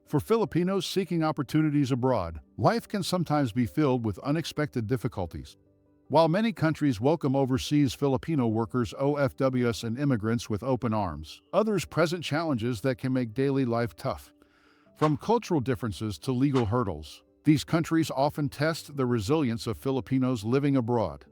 For Filipinos seeking opportunities abroad, life can sometimes be filled with unexpected difficulties. While many countries welcome overseas Filipino workers, OFWs, and immigrants with open arms, others present challenges that can make daily life tough. From cultural differences to legal hurdles, these countries often test the resilience of Filipinos living abroad.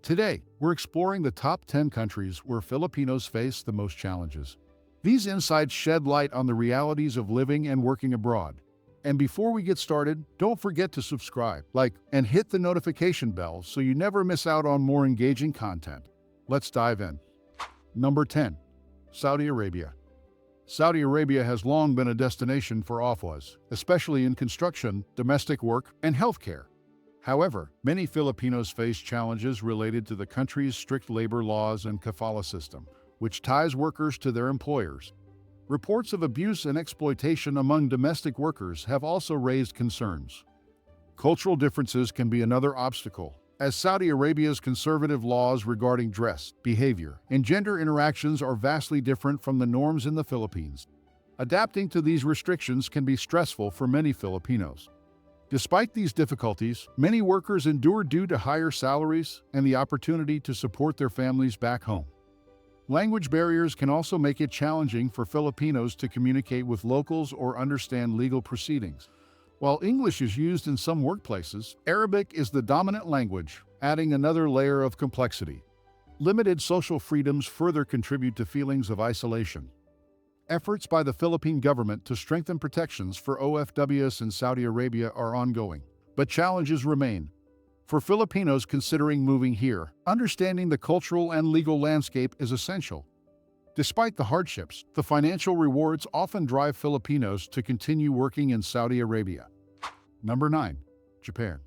Today, we're exploring the top 10 countries where Filipinos face the most challenges. These insights shed light on the realities of living and working abroad. And before we get started, don't forget to subscribe, like, and hit the notification bell so you never miss out on more engaging content. Let's dive in. Number 10. Saudi Arabia. Saudi Arabia has long been a destination for OFWs, especially in construction, domestic work, and healthcare. However, many Filipinos face challenges related to the country's strict labor laws and kafala system, which ties workers to their employers. Reports of abuse and exploitation among domestic workers have also raised concerns. Cultural differences can be another obstacle, as Saudi Arabia's conservative laws regarding dress, behavior, and gender interactions are vastly different from the norms in the Philippines. Adapting to these restrictions can be stressful for many Filipinos. Despite these difficulties, many workers endure due to higher salaries and the opportunity to support their families back home. Language barriers can also make it challenging for Filipinos to communicate with locals or understand legal proceedings. While English is used in some workplaces, Arabic is the dominant language, adding another layer of complexity. Limited social freedoms further contribute to feelings of isolation. Efforts by the Philippine government to strengthen protections for OFWs in Saudi Arabia are ongoing, but challenges remain. For Filipinos considering moving here, understanding the cultural and legal landscape is essential. Despite the hardships, the financial rewards often drive Filipinos to continue working in Saudi Arabia. Number 9. Japan.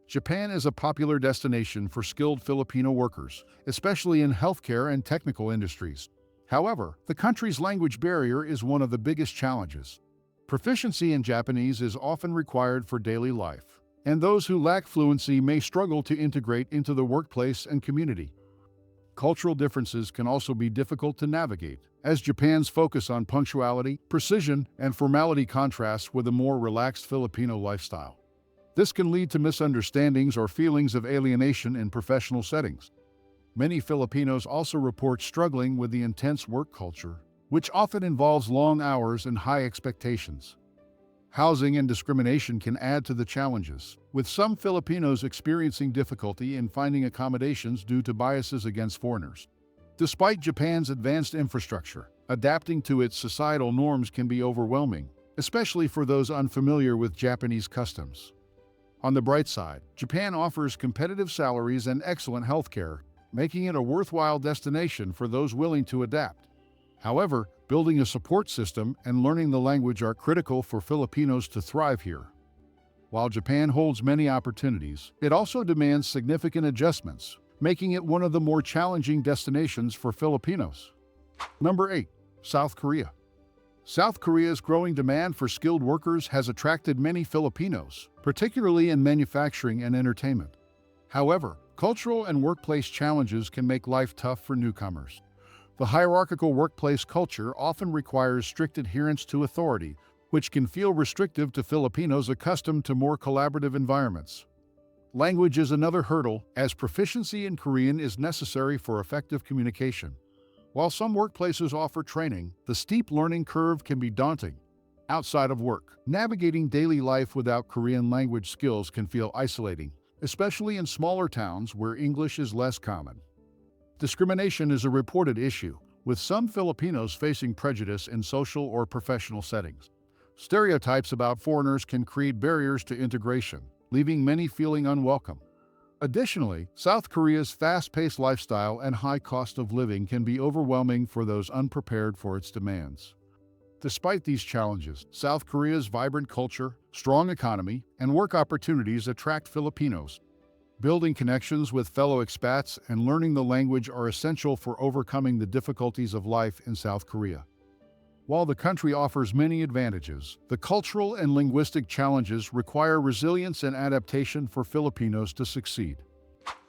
Japan is a popular destination for skilled Filipino workers, especially in healthcare and technical industries. However, the country's language barrier is one of the biggest challenges. Proficiency in Japanese is often required for daily life, and those who lack fluency may struggle to integrate into the workplace and community. Cultural differences can also be difficult to navigate, as Japan's focus on punctuality, precision, and formality contrasts with a more relaxed Filipino lifestyle. This can lead to misunderstandings or feelings of alienation in professional settings. Many Filipinos also report struggling with the intense work culture, which often involves long hours and high expectations. Housing and discrimination can add to the challenges, with some Filipinos experiencing difficulty in finding accommodations due to biases against foreigners. Despite Japan's advanced infrastructure, adapting to its societal norms can be overwhelming, especially for those unfamiliar with Japanese customs. On the bright side, Japan offers competitive salaries and excellent healthcare, making it a worthwhile destination for those willing to adapt. However, building a support system and learning the language are critical for Filipinos to thrive here. While Japan holds many opportunities, it also demands significant adjustments, making it one of the more challenging destinations for Filipinos. Number 8. South Korea. South Korea's growing demand for skilled workers has attracted many Filipinos, particularly in manufacturing and entertainment. However, cultural and workplace challenges can make life tough for newcomers. The hierarchical workplace culture often requires strict adherence to authority, which can feel restrictive to Filipinos accustomed to more collaborative environments. Language is another hurdle, as proficiency in Korean is necessary for effective communication. While some workplaces offer training, the steep learning curve can be daunting. Outside of work, navigating daily life without Korean language skills can feel isolating, especially in smaller towns where English is less common. Discrimination is a reported issue, with some Filipinos facing prejudice in social or professional settings. Stereotypes about foreigners can create barriers to integration, leaving many feeling unwelcome. Additionally, South Korea's fast-paced lifestyle and high cost of living can be overwhelming for those unprepared for its demands. Despite these challenges, South Korea's vibrant culture, strong economy, and work opportunities attract Filipinos. Building connections with fellow expats and learning the language are essential for overcoming the difficulties of life in South Korea. While the country offers many advantages, the cultural and linguistic challenges require resilience and adaptation for Filipinos to succeed.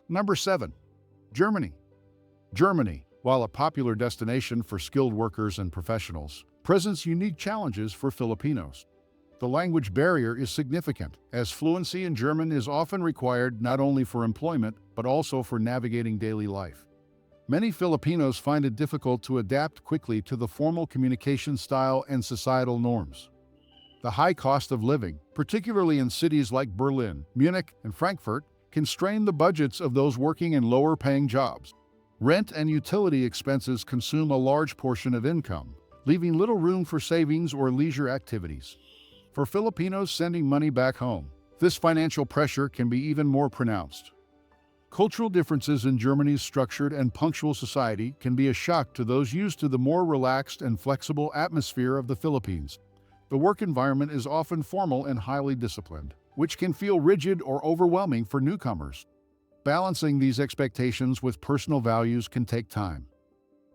Number 7. Germany. Germany, while a popular destination for skilled workers and professionals, presents unique challenges for Filipinos. The language barrier is significant, as fluency in German is often required not only for employment, but also for navigating daily life. Many Filipinos find it difficult to adapt quickly to the formal communication style and societal norms. The high cost of living, particularly in cities like Berlin, Munich, and Frankfurt, can strain the budgets of those working in lower-paying jobs. Rent and utility expenses consume a large portion of income, leaving little room for savings or leisure activities. For Filipinos sending money back home, this financial pressure can be even more pronounced. Cultural differences in Germany's structured and punctual society can be a shock to those used to the more relaxed and flexible atmosphere of the Philippines. The work environment is often formal and highly disciplined, which can feel rigid or overwhelming for newcomers. Balancing these expectations with personal values can take time.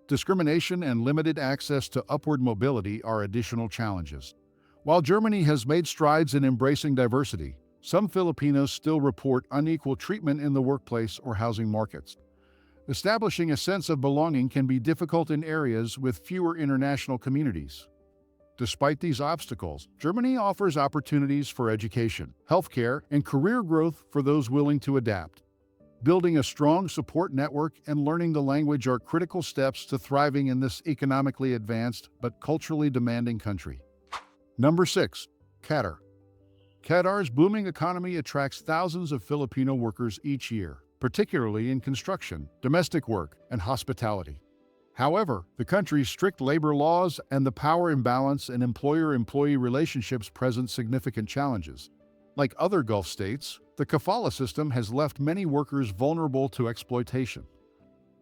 Discrimination and limited access to upward mobility are additional challenges. While Germany has made strides in embracing diversity, some Filipinos still report unequal treatment in the workplace or housing markets. Establishing a sense of belonging can be difficult in areas with fewer international communities. Despite these obstacles, Germany offers opportunities for education, healthcare, and career growth for those willing to adapt. Building a strong support network and learning the language are critical steps to thriving in this economically advanced but culturally demanding country. Number 6. Qatar. Qatar's booming economy attracts thousands of Filipino workers each year, particularly in construction, domestic work, and hospitality. However, the country's strict labor laws and the power imbalance in employer-employee relationships present significant challenges. Like other Gulf states, the kafala system has left many workers vulnerable to exploitation.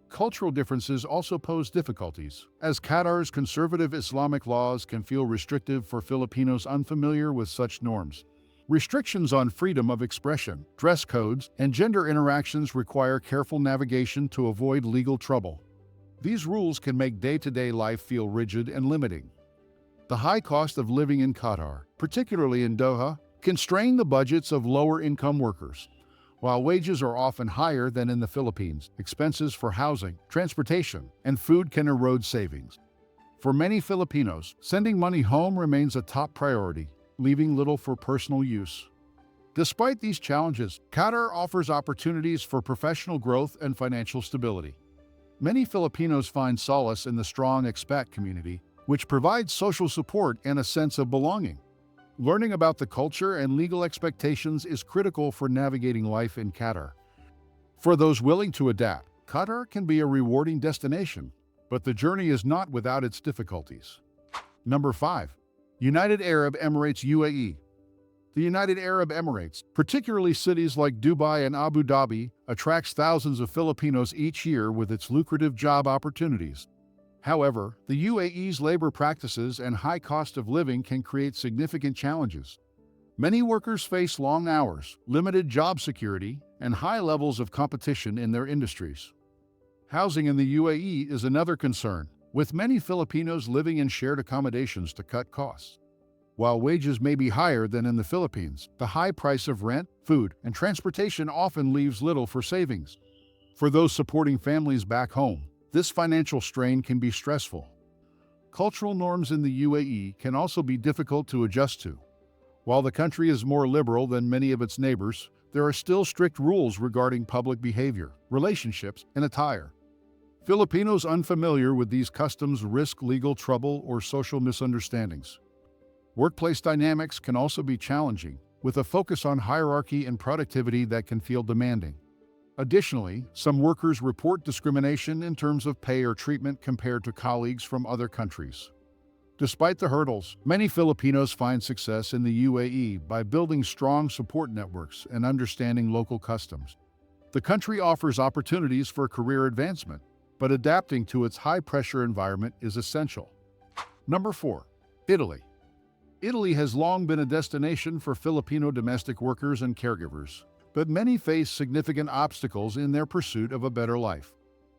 Cultural differences also pose difficulties, as Qatar's conservative Islamic laws can feel restrictive for Filipinos unfamiliar with such norms. Restrictions on freedom of expression, dress codes, and gender interactions require careful navigation to avoid legal trouble. These rules can make day-to-day life feel rigid and limiting. The high cost of living in Qatar, particularly in Doha, can strain the budgets of lower-income workers. While wages are often higher than in the Philippines, expenses for housing, transportation, and food can erode savings. For many Filipinos, sending money home remains a top priority, leaving little for personal use. Despite these challenges, Qatar offers opportunities for professional growth and financial stability. Many Filipinos find solace in the strong expat community, which provides social support and a sense of belonging. Learning about the culture and legal expectations is critical for navigating life in Qatar. For those willing to adapt, Qatar can be a rewarding destination, but the journey is not without its difficulties. Number 5. United Arab Emirates UAE. The United Arab Emirates, particularly cities like Dubai and Abu Dhabi, attracts thousands of Filipinos each year with its lucrative job opportunities. However, the UAE's labor practices and high cost of living can create significant challenges. Many workers face long hours, limited job security, and high levels of competition in their industries. Housing in the UAE is another concern, with many Filipinos living in shared accommodations to cut costs. While wages may be higher than in the Philippines, the high price of rent, food, and transportation often leaves little for savings. For those supporting families back home, this financial strain can be stressful. Cultural norms in the UAE can also be difficult to adjust to. While the country is more liberal than many of its neighbors, there are still strict rules regarding public behavior, relationships, and attire. Filipinos unfamiliar with these customs risk legal trouble or social misunderstandings. Workplace dynamics can also be challenging, with a focus on hierarchy and productivity that can feel demanding. Additionally, some workers report discrimination in terms of pay or treatment compared to colleagues from other countries. Despite the hurdles, many Filipinos find success in the UAE by building strong support networks and understanding local customs. The country offers opportunities for career advancement, but adapting to its high-pressure environment is essential. Number 4. Italy. Italy has long been a destination for Filipino domestic workers and caregivers, but many face significant obstacles in their pursuit of a better life.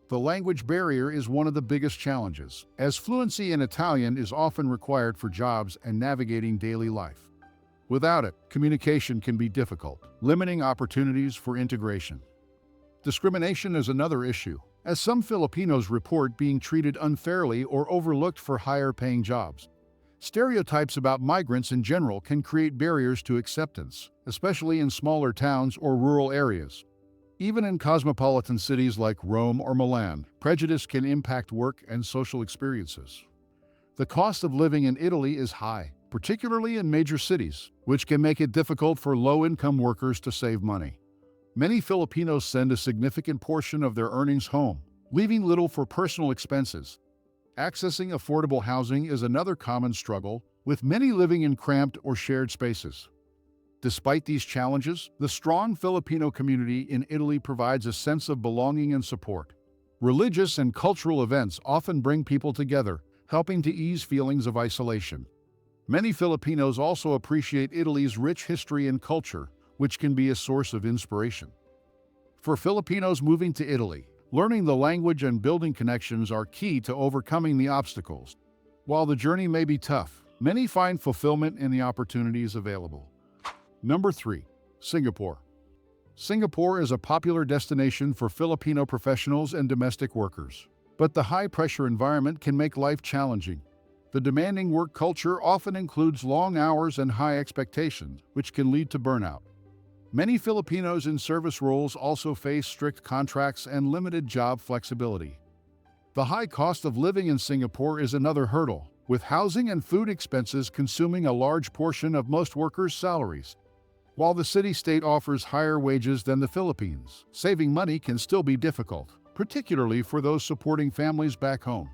The language barrier is one of the biggest challenges, as fluency in Italian is often required for jobs and navigating daily life. Without it, communication can be difficult, limiting opportunities for integration. Discrimination is another issue, as some Filipinos report being treated unfairly or overlooked for higher-paying jobs. Stereotypes about migrants in general can create barriers to acceptance, especially in smaller towns or rural areas. Even in cosmopolitan cities like Rome or Milan, prejudice can impact work and social experiences. The cost of living in Italy is high, particularly in major cities, which can make it difficult for low-income workers to save money. Many Filipinos send a significant portion of their earnings home, leaving little for personal expenses. Accessing affordable housing is another common struggle, with many living in cramped or shared spaces. Despite these challenges, the strong Filipino community in Italy provides a sense of belonging and support. Religious and cultural events often bring people together, helping to ease feelings of isolation. Many Filipinos also appreciate Italy's rich history and culture, which can be a source of inspiration. For Filipinos moving to Italy, learning the language and building connections are key to overcoming the obstacles. While the journey may be tough, many find fulfillment in the opportunities available. Number 3. Singapore. Singapore is a popular destination for Filipino professionals and domestic workers. But the high-pressure environment can make life challenging. The demanding work culture often includes long hours and high expectations, which can lead to burnout. Many Filipinos in service roles also face strict contracts and limited job flexibility. The high cost of living in Singapore is another hurdle, with housing and food expenses consuming a large portion of most workers' salaries. While the city-state offers higher wages than the Philippines, saving money can still be difficult, particularly for those supporting families back home.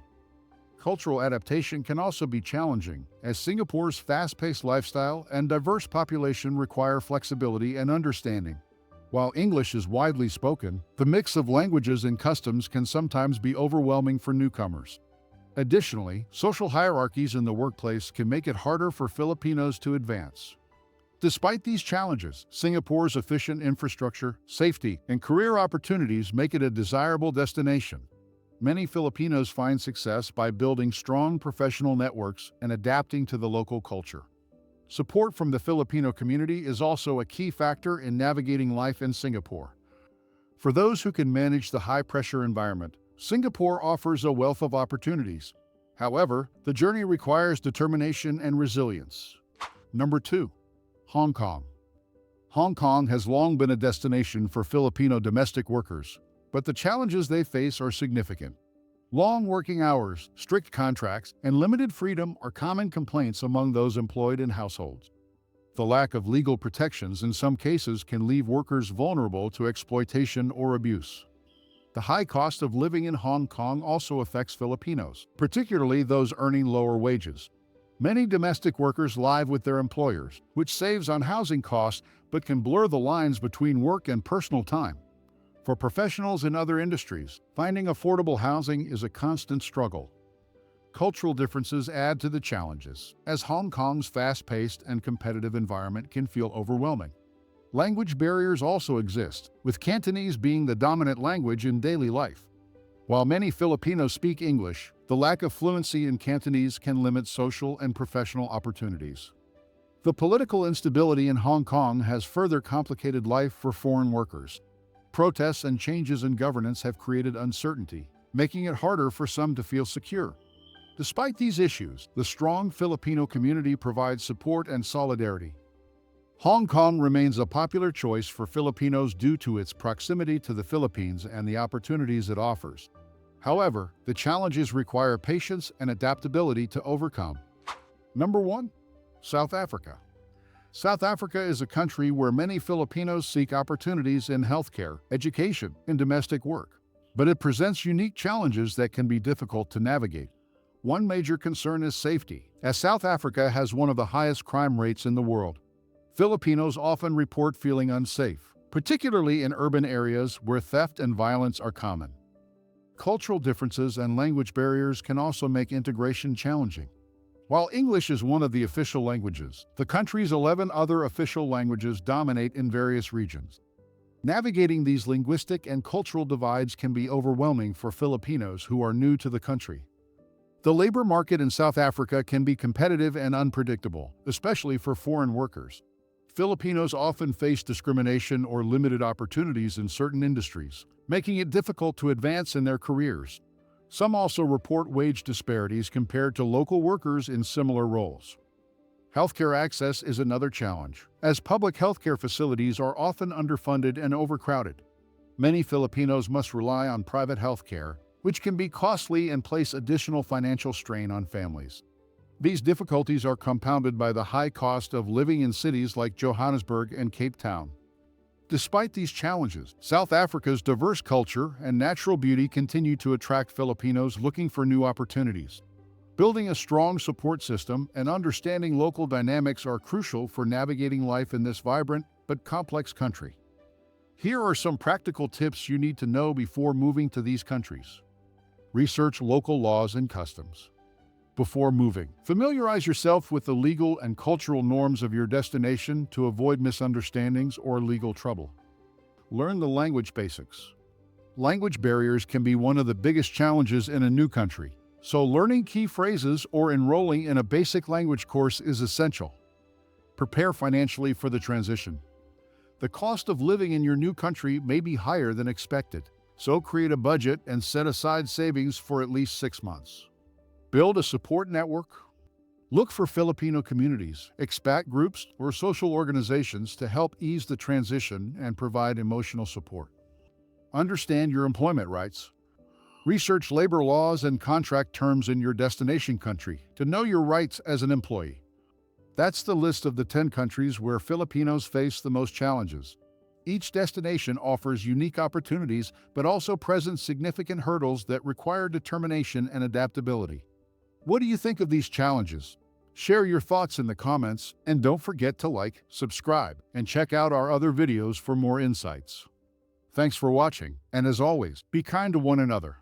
Cultural adaptation can also be challenging, as Singapore's fast-paced lifestyle and diverse population require flexibility and understanding. While English is widely spoken, the mix of languages and customs can sometimes be overwhelming for newcomers. Additionally, social hierarchies in the workplace can make it harder for Filipinos to advance. Despite these challenges, Singapore's efficient infrastructure, safety, and career opportunities make it a desirable destination. Many Filipinos find success by building strong professional networks and adapting to the local culture. Support from the Filipino community is also a key factor in navigating life in Singapore. For those who can manage the high-pressure environment, Singapore offers a wealth of opportunities. However, the journey requires determination and resilience. Number 2. Hong Kong. Hong Kong has long been a destination for Filipino domestic workers, but the challenges they face are significant. Long working hours, strict contracts, and limited freedom are common complaints among those employed in households. The lack of legal protections in some cases can leave workers vulnerable to exploitation or abuse. The high cost of living in Hong Kong also affects Filipinos, particularly those earning lower wages. Many domestic workers live with their employers, which saves on housing costs but can blur the lines between work and personal time. For professionals in other industries, finding affordable housing is a constant struggle. Cultural differences add to the challenges, as Hong Kong's fast-paced and competitive environment can feel overwhelming. Language barriers also exist, with Cantonese being the dominant language in daily life. While many Filipinos speak English, the lack of fluency in Cantonese can limit social and professional opportunities. The political instability in Hong Kong has further complicated life for foreign workers. Protests and changes in governance have created uncertainty, making it harder for some to feel secure. Despite these issues, the strong Filipino community provides support and solidarity. Hong Kong remains a popular choice for Filipinos due to its proximity to the Philippines and the opportunities it offers. However, the challenges require patience and adaptability to overcome. Number 1. South Africa. South Africa is a country where many Filipinos seek opportunities in healthcare, education, and domestic work. But it presents unique challenges that can be difficult to navigate. One major concern is safety, as South Africa has one of the highest crime rates in the world. Filipinos often report feeling unsafe, particularly in urban areas where theft and violence are common. Cultural differences and language barriers can also make integration challenging. While English is one of the official languages, the country's 11 other official languages dominate in various regions. Navigating these linguistic and cultural divides can be overwhelming for Filipinos who are new to the country. The labor market in South Africa can be competitive and unpredictable, especially for foreign workers. Filipinos often face discrimination or limited opportunities in certain industries, making it difficult to advance in their careers. Some also report wage disparities compared to local workers in similar roles. Healthcare access is another challenge, as public healthcare facilities are often underfunded and overcrowded. Many Filipinos must rely on private healthcare, which can be costly and place additional financial strain on families. These difficulties are compounded by the high cost of living in cities like Johannesburg and Cape Town. Despite these challenges, South Africa's diverse culture and natural beauty continue to attract Filipinos looking for new opportunities. Building a strong support system and understanding local dynamics are crucial for navigating life in this vibrant but complex country. Here are some practical tips you need to know before moving to these countries. Research local laws and customs. Before moving, familiarize yourself with the legal and cultural norms of your destination to avoid misunderstandings or legal trouble. Learn the language basics. Language barriers can be one of the biggest challenges in a new country, so learning key phrases or enrolling in a basic language course is essential. Prepare financially for the transition. The cost of living in your new country may be higher than expected, so create a budget and set aside savings for at least 6 months. Build a support network. Look for Filipino communities, expat groups, or social organizations to help ease the transition and provide emotional support. Understand your employment rights. Research labor laws and contract terms in your destination country to know your rights as an employee. That's the list of the 10 countries where Filipinos face the most challenges. Each destination offers unique opportunities, but also presents significant hurdles that require determination and adaptability. What do you think of these challenges? Share your thoughts in the comments, and don't forget to like, subscribe, and check out our other videos for more insights. Thanks for watching, and as always, be kind to one another.